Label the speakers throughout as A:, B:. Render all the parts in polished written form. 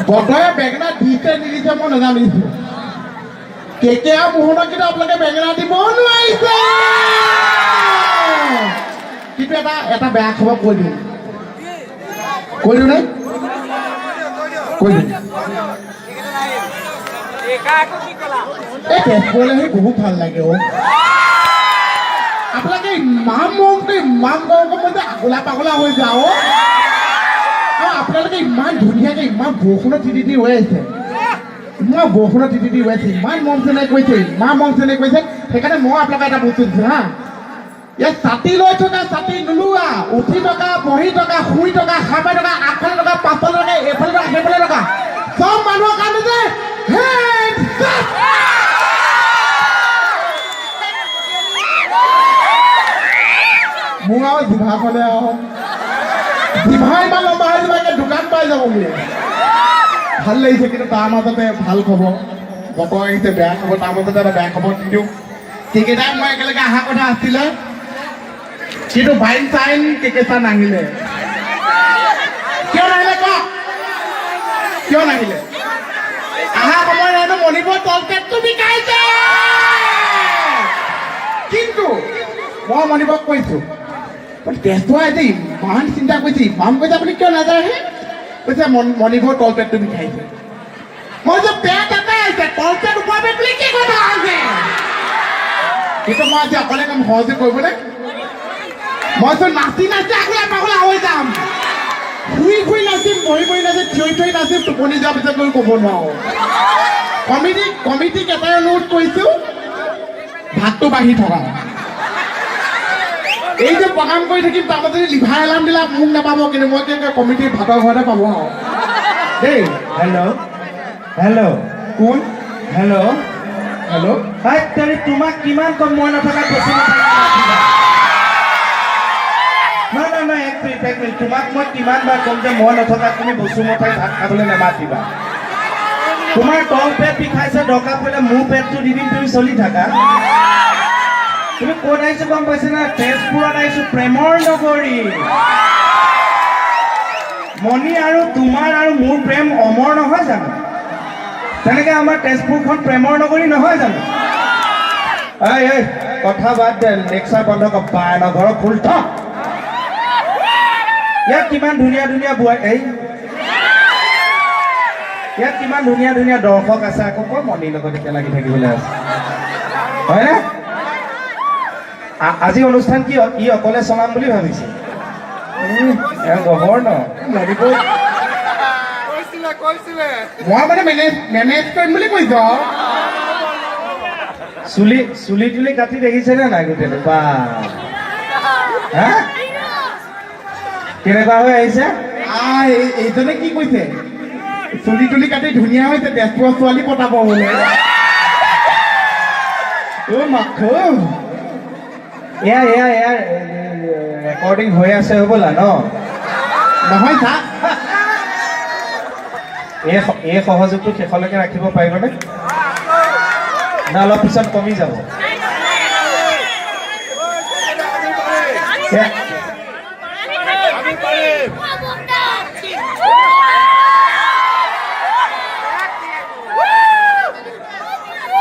A: বতৰে বেঙেনা দিছে নিদিছে মই নাজানিছো কেকেয়া মোহনক কিন্তু আপোনালোকে বেঙেনা দিব নোৱাৰিছে কিন্তু এটা বেয়া খবৰ কৈ দিওঁ নে কৈ দিওঁ এই তেজপুৰলৈ আহি বহুত ভাল লাগে আপোনালোকে ইমান গৰম যে আগলা পাগলা হৈ যাওঁ আৰু আপোনালোকে ইমান ধুনীয়াকে ইমান বৰষুণত তিতি হৈ আছে ইমান বৰষুণত তিতি হৈ আছে ইমান মন চেনেহ কৰিছে সেইকাৰণে মই আপোনালোকে এটা বস্তু দিছোঁ হা ইয়াত ছাতি লৈ থকা ছাতি নোলোৱা উঠি থকা বহি থকা শুই থকা খাই পাই থকা আগফালে থকা পাছফালে থকা এইফালে থকা সেইফালে থকা চব মানুহৰ কাৰণে যে মোৰ আৰু জিভাখনে আৰু জিভা ইমান লম্বা হৈ যাব দোকান পাই যাব বুলি ভাল লাগিছে কিন্তু তাৰ মাজতে ভাল খবৰ বতৰ আহিছে বেয়া খবৰ তাৰ মাজতে এটা বেয়া খবৰ কিন্তু সেইকেইটাই মই একেলগে অহা কথা আছিলে কিন্তু বাইন চাইন কেকেচা নাহিলে কিয় নাহিলে অহা সময় নাইনো মণিপুৰ তলপেটটো বিকাইছে কিন্তু মই মণিপুৰক কৈছোঁ তেজপুৰে যে ইমান চিন্তা কৰিছে ইমান কৈছে আপুনি কিয় নাযায়হে কৈছে মণিপুৰ তলপেটটো বিষাইছে মই যে পেট এটাই আছে তলপেট ওপৰ পেট বুলি কি কথা আছে কিন্তু মই আজি অকলে কাম সহজে কৰিবলৈ মইতো নাচি আগলা পাগলা হৈ যাম শুই নাচিম বহি নাচিম থিয় নাচিম টোপনি যোৱাৰ পিছত গৈ ক'ব নোৱাৰো কমিটিক এটাই অনুৰোধ কৰিছোঁ ভাতটো বাঢ়ি থকা এই যে প্ৰগ্ৰাম কৰি থাকিম তাৰ মাজতে লিভাৰ এলাৰ্ম দিলা মোক নাপাব কিন্তু মই কমিটিৰ ভাতৰ ঘৰতে পাব আৰু দেই
B: হেল্ল'
A: কোন
B: হেল্ল' তোমাক কিমান কম মই নথকা এক মিনিট তোমাক মই কিমানবাৰ ক'ম যে মই নথকা তুমি বসুমতাই ভাত খাবলৈ নামাতিবা তোমাৰ তল পেট বিষাইছে দৰকাৰ পৰিলে মোৰ পেটটো দি দিম তুমি চলি থাকা তুমি ক'ত আহিছো গম পাইছে না তেজপুৰত আহিছো প্ৰেমৰ নগৰী মণি আৰু তোমাৰ আৰু মোৰ প্ৰেম অমৰ নহয় জানো তেনেকে আমাৰ তেজপুৰখন প্ৰেমৰ নগৰী নহয় জানো এই কথা বাদ দে লেকচাৰ বন্ধ কৰ পায় ন ঘৰৰ ফুল থ ইয়াত কিমান ধুনীয়া বোৱাৰী ইয়াত কিমান ধুনীয়া দৰ্শক আছে আকৌ কৈ মণিৰ লগত এতিয়া লাগি থাকিবলৈ আছে হয়নে আজি অনুষ্ঠান কি অকলে চলাম বুলি ভাবিছে গহৰ ন
A: মই মানে মেনেজ কৰিম বুলি কৈছোঁ
B: চুলি তুলি কাটি দেখিছেনে নাই গোটেইটো বা হা কেনেকুৱা হৈ আহিছে
A: এইজনে কি কৈছে চুলি তুলি কাটি ধুনীয়া হৈছে তেজপুৰৰ ছোৱালী পতাব বোলে
B: এয়া ৰেকৰ্ডিং হৈ আছে হ'বলা ন
A: নহয় চা
B: এই সহযোগটো শেষলৈকে ৰাখিব পাৰিবনে না অলপ পিছত কমি যাব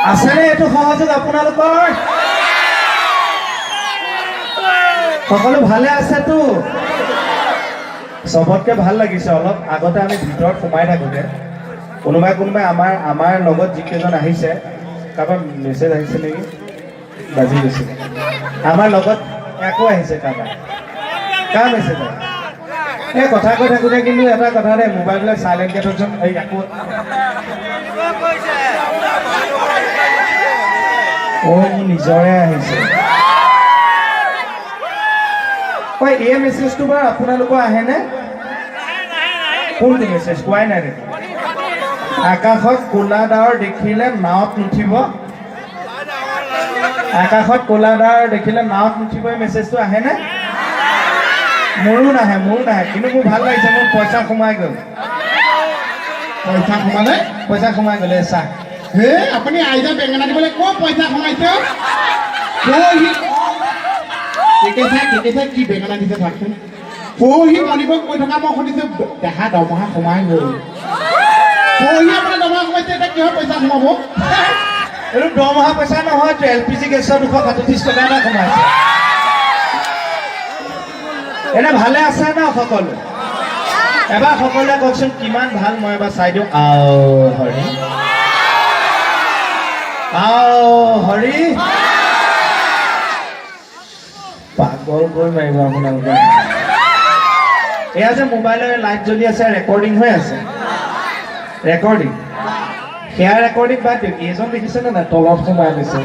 B: আছেনে এইটো সহযোগ আপোনালোকৰ সকলো ভালে আছেতো চবতকে ভাল লাগিছে অলপ আগতে আমি ভিতৰত সোমাই থাকোঁতে কোনোবাই আমাৰ লগত যিকেইজন আহিছে কাৰোবাৰ মেছেজ আহিছে নেকি বাজি গৈছে আমাৰ লগত আকৌ আহিছে কাৰ মেছেজ এই কথা কৈ থাকোঁতে কিন্তু এটা কথা দে মোবাইলবিলাক চাইলেণ্টকৈ থৈছোঁ এই আকৌ মোৰ নিজৰে আহিছে এই মেছেজটো বাৰু আপোনালোকৰ আহেনে কোনটো মেছেজ কোৱাই নাই নেকি আকাশত ক'লা ডাৱৰ দেখিলে নাৱত নুঠিব এই মেছেজটো আহেনে মোৰো নাহে কিন্তু মোৰ ভাল লাগিছে মোৰ পইচা সোমাই গ'ল পইচা সোমাই গ'লে চাহ
A: হে আপুনি আইজা বেঙেনা দিবলৈ ক'ত পইচা সোমাইছে কেকেচাই কি বেঙেনা দিছে চাওকচোন পৰহি মণিপুৰক কৈ থকা মই সুধিছোঁ দেহা দৰমহা সোমাই গ'ল পঢ়ি আপোনাৰ দৰমহা সোমাইছে এতিয়া কিহৰ পইচা সোমাব
B: এইটো দৰমহা পইচা নহয়, LPG গেছৰ 238 টকা এটা সোমাইছে। এনে ভালে আছে ন সকলো? এবাৰ সকলোৱে কওকচোন কিমান ভাল, মই এবাৰ চাই দিওঁ। হৰি হৰি পাগল কৰি মাৰিব আপোনালোকে। এয়া যে মোবাইলৰ লাইট জ্বলি আছে, ৰেকৰ্ডিং হৈ আছে, ৰেকৰ্ডিং। সেয়া ৰেকৰ্ডিং বাদ দিয়ক, এইজন দেখিছে নে নাই তলত সোমাই লৈছে।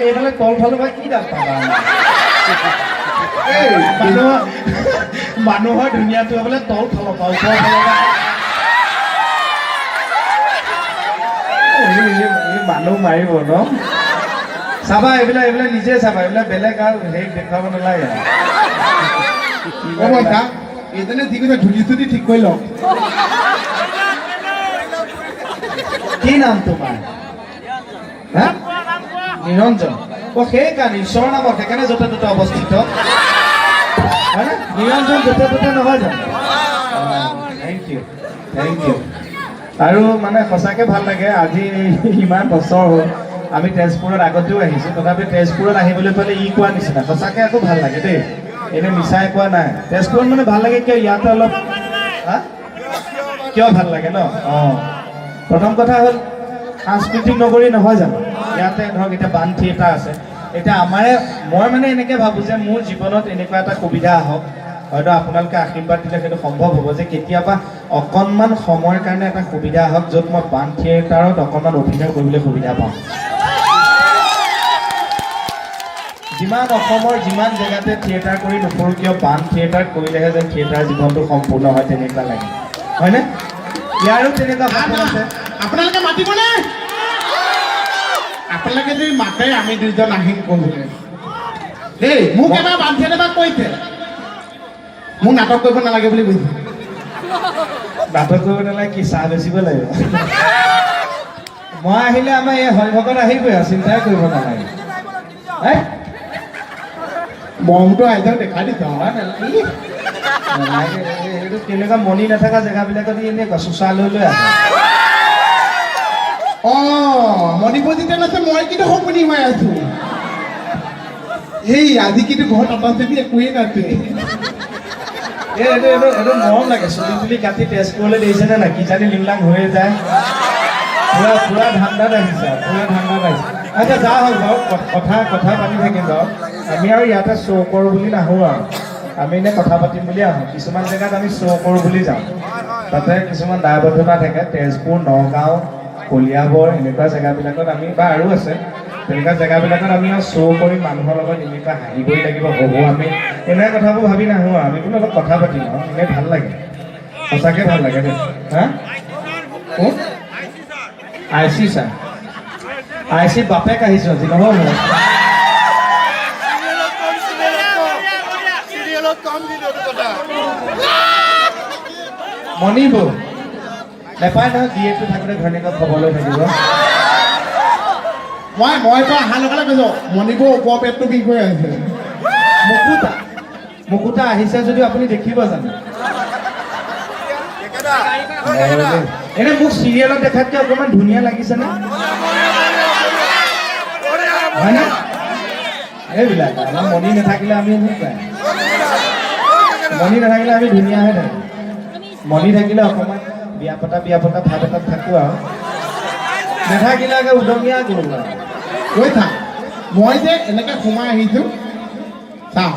B: এইফালে তল ফালৰ পৰা কি দাম পাবা? মানুহৰ ধুনীয়াটো বোলে তল ফালৰ পৰা, ওপৰ ফালৰ পৰা। মানুহ মাৰিব ন? চাবা এইবিলাক নিজে চাবা, এইবিলাক বেলেগ আৰু হেৰি দেখুৱাব নালাগে।
A: এইজনে যি কৈছে ধুলি চুলি ঠিক কৰি লওক।
B: কি নাম তোমাৰ? নিৰঞ্জন। সেইকাৰণে ঈশ্বৰৰ নামত, সেইকাৰণে য'তে ত'তে অৱস্থিত হয় নে? নিৰঞ্জন য'তে ত'তে নহয় জানো? Thank you, thank you. আৰু মানে সঁচাকৈ ভাল লাগে, আজি ইমান বছৰ হ'ল আমি তেজপুৰত আগতেও আহিছোঁ, তথাপি তেজপুৰত আহিবলৈ পালে কোৱা নিচিনা সঁচাকৈ আকৌ ভাল লাগে দেই, এনেই মিছাই কোৱা নাই। তেজপুৰত মানে ভাল লাগে কিয়, ইয়াতে অলপ কিয় ভাল লাগে ন? প্ৰথম কথা হ'ল সাংস্কৃতিক নগৰী নহয় জানো? ইয়াতে ধৰক এতিয়া বান থিয়েটাৰ আছে। এতিয়া মই মানে এনেকৈ ভাবোঁ যে মোৰ জীৱনত এনেকুৱা এটা সুবিধা আহক, হয়তো আপোনালোকে আশীৰ্বাদ দিলে সেইটো সম্ভৱ হ'ব যে কেতিয়াবা অকণমান সময়ৰ কাৰণে এটা সুবিধা আহক য'ত মই বান থিয়েটাৰত অকণমান অভিনয় কৰিবলৈ সুবিধা পাওঁ। যিমান অসমৰ যিমান জেগাতে থিয়েটাৰ কৰি নুফুৰোঁ কিয়, বান থিয়েটাৰ কৰিলেহে যেন থিয়েটাৰ জীৱনটো সম্পূৰ্ণ হয় তেনেকুৱা লাগে, হয়নে? ইয়াৰো তেনেকুৱা সপোন আছে।
A: আপোনালোকে মাতিবনে? আপোনালোকে যদি মাতে আমি দুজন আহিম ক'বলৈ দেই। মোক এবাৰ বান থিয়েটাৰ কৈছে মোক নাটক কৰিব নালাগে বুলি কৈছে।
B: নাটক কৰিব নালাগে কি, চাহ বেচিব লাগিব। মই আহিলে আমাৰ এই হৰিভকত আহিবই আৰু, চিন্তাই কৰিব নালাগে।
A: মৰমটো আইজক দেখাই দিছ।
B: এইটো তেনেকুৱা মণি নাথাকা জেগাবিলাকত এনেই চোচা লৈ লৈ আহে।
A: মণিপুৰ যেতিয়া আছে মই কিন্তু সপোনি হৈ আছো। এই আজি কিন্তু ঘৰত অপাচেবি একোৱেই নাছে।
B: এইটো মৰম লাগে, চুলি তুলি কাটি তেজপুৰলৈ দিছে নে নাই, কিজানি লিংলাং হৈয়ে যায়। পুৰা ধান্দাত আহিছে, পুৰা ধান্দাত আহিছে। আচ্ছা যা হওক বাৰু, কথা পাতি থাকিম বাৰু। আমি আৰু ইয়াতে শ্ব' কৰোঁ বুলি নাহোঁ আৰু, আমি এনেই কথা পাতিম বুলি আহোঁ। কিছুমান জেগাত আমি শ্ব' কৰোঁ বুলি যাওঁ, তাতে কিছুমান দায়বদ্ধতা থাকে। তেজপুৰ, নগাঁও, কলিয়াবৰ এনেকুৱা জেগাবিলাকত আমি, বা আৰু আছে তেনেকুৱা জেগাবিলাকত আমি আৰু শ্ব' কৰি মানুহৰ লগত এনেকুৱা হাঁহিবই লাগিব, আমি এনে কথাবোৰ ভাবি নাহোঁ আৰু। আমি বোলো অলপ কথা পাতিম আৰু, এনেই ভাল লাগে, সঁচাকৈ ভাল লাগে দেই। IC ছাৰ, IC বাপেক আহিছোঁ আজি, নহয় মোৰ মণিবু নেপায় নহয়, গিয়েকটো থাকোঁতে ঘৈণীয়েকক খবৰ লৈ থাকিব।
A: মই তো অহাৰ লগে লগে কৈছোঁ মণিপুৰ ওপৰ পেটটো বিষ হৈ আছে।
B: মুকুতা আহিছে যদিও আপুনি দেখিব জানো? এনে মোক চিৰিয়েলত দেখাতকৈ অকণমান ধুনীয়া লাগিছেনে? হয়নে? এইবিলাক আমাৰ মণি নাথাকিলে আমি মণি নাথাকিলে আমি ধুনীয়াহে থাকোঁ। মণি থাকিলে অকণমান বিয়া পতা ভাত এটাত থাকোঁ আৰু, নাথাকিলে আকৌ উদঙীয়া কৰোঁ আৰু।
A: কৈ থাক, মই যে এনেকৈ সোমাই আহিছোঁ চাওঁ।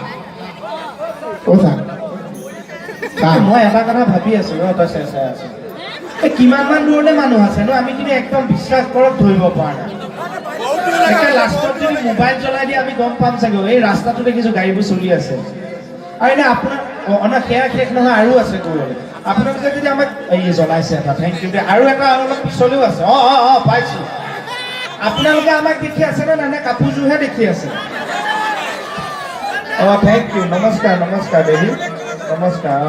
B: মই এটা কথা ভাবি আছোঁ তই চাই আছোঁ, এই কিমানমান দূৰলৈ মানুহ আছে ন, আমি কিন্তু একদম বিশ্বাস কৰক ধৰিব পৰা নাই। একে লাষ্টত যদি মোবাইল চলাই দিয়ে আমি গম পাম চাগে। এই ৰাস্তাটো দেখিছোঁ গাড়ীবোৰ চলি আছে। আৰু এনে আপোনাৰ সেয়া শেষ নহয়, আৰু আছে দূৰলৈ। আপোনালোকে যদি আমাক এই জনাইছে এটা, থেংক ইউ। আৰু এটা অলপ পিছলৈও আছে। পাইছোঁ। আপোনালোকে আমাক দেখি আছেনে নে কাপোৰযোৰহে দেখি আছে? থেংক ইউ, নমস্কাৰ দেৱী, নমস্কাৰ।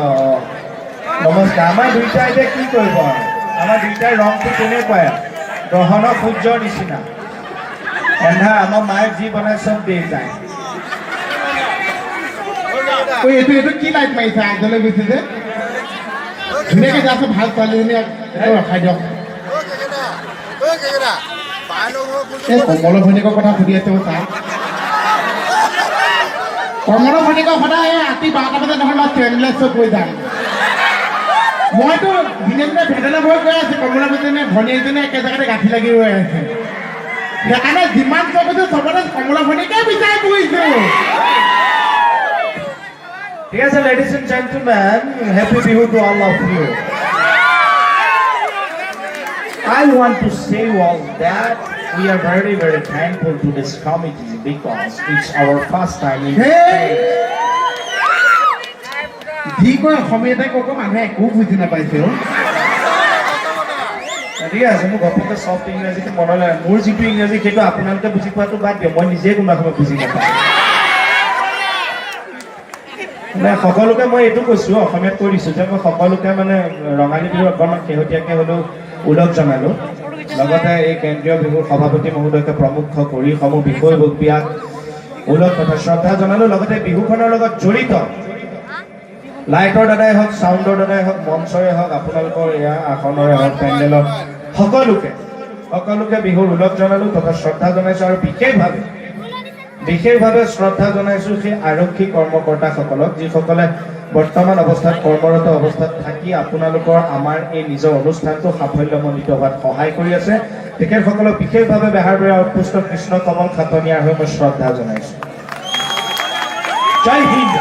B: নমস্কাৰ। আমাৰ দুইটা এতিয়া কি কৰিব আৰু, আমাৰ দুইটাৰ ৰংটো তেনেকুৱাই, গ্ৰহণৰ সূৰ্যৰ নিচিনা এন্ধাৰ। আমাৰ মায়ে যি বনাই চব দেই যায়।
A: এইটো কি লাইট মাৰিছে? আগলৈ গৈছে যে ধুনীয়াকৈ যাতে ভাল ছোৱালীজনী ৰখাই দিয়ক এই কমলৰ ভৈনীয়েকৰ কথা সুধি আছে ছাৰ কমলৰ ভৈনীয়েকক সদায় ৰাতি 12টা বজাত নহয় মই ট্ৰেভেলাৰ্ছত গৈ যাম মইতো দিনে দিনে ভেটেনে ভয় গৈ আছোঁ কমলৰ ভনীয়েকজনী একে জেগাতে গাঁঠি লাগি ৰৈ আছে সেইকাৰণে যিমান চবতে চবতে কমলৰ ভনীয়েকে বিচাৰি ফুৰিছোঁ
B: ঠিক আছে ladies and gentlemen, happy Bihu to all of you. I want to say all that we are very very thankful to this committee because it's our first time in
A: যি কয় অসমীয়াতে কক মানুহে একো বুজি নাপাইছে
B: ঠিক আছে মোৰ ঘপককৈ চফ্ট ইংৰাজীটো মনলৈ মোৰ যিটো ইংৰাজী সেইটো আপোনালোকে বুজি পোৱাটো বাদ দিয়ক মই নিজে কোনোবা সময় বুজি নাপাওঁ সকলোকে মই এইটো কৈছোঁ অসমীয়াত কৈ দিছোঁ যে মই সকলোকে মানে ৰঙালী বিহুৰ অকণমান শেহতীয়াকৈ হ'লেও ওলগ জনালোঁ লগতে এই কেন্দ্ৰীয় বিহুৰ সভাপতি মহোদয়কে প্ৰমুখ কৰি সমূহ বিষয়ববীয়াক ওলগ তথা শ্ৰদ্ধা জনালোঁ লগতে বিহুখনৰ লগত জড়িত লাইটৰ দ্বাৰাই হওক চাউণ্ডৰ দ্বাৰাই হওক মঞ্চৰে হওক আপোনালোকৰ এয়া আসনৰে হওক পেণ্ডেলত সকলোকে বিহুৰ ওলগ জনালোঁ তথা শ্ৰদ্ধা জনাইছোঁ আৰু বিশেষভাৱে শ্ৰদ্ধা জনাইছোঁ সেই আৰক্ষী কৰ্মকৰ্তাসকলক যিসকলে বৰ্তমান অৱস্থাত কৰ্মৰত অৱস্থাত থাকি আপোনালোকৰ আমাৰ এই নিজৰ অনুষ্ঠানটো সাফল্যমণ্ডিত হোৱাত সহায় কৰি আছে তেখেতসকলক বিশেষভাৱে বেহাৰবেৰা উৎকৃষ্ট কৃষ্ণ কমল খাটনিয়াৰ হৈ মই শ্ৰদ্ধা জনাইছোঁ জয় হিন্দ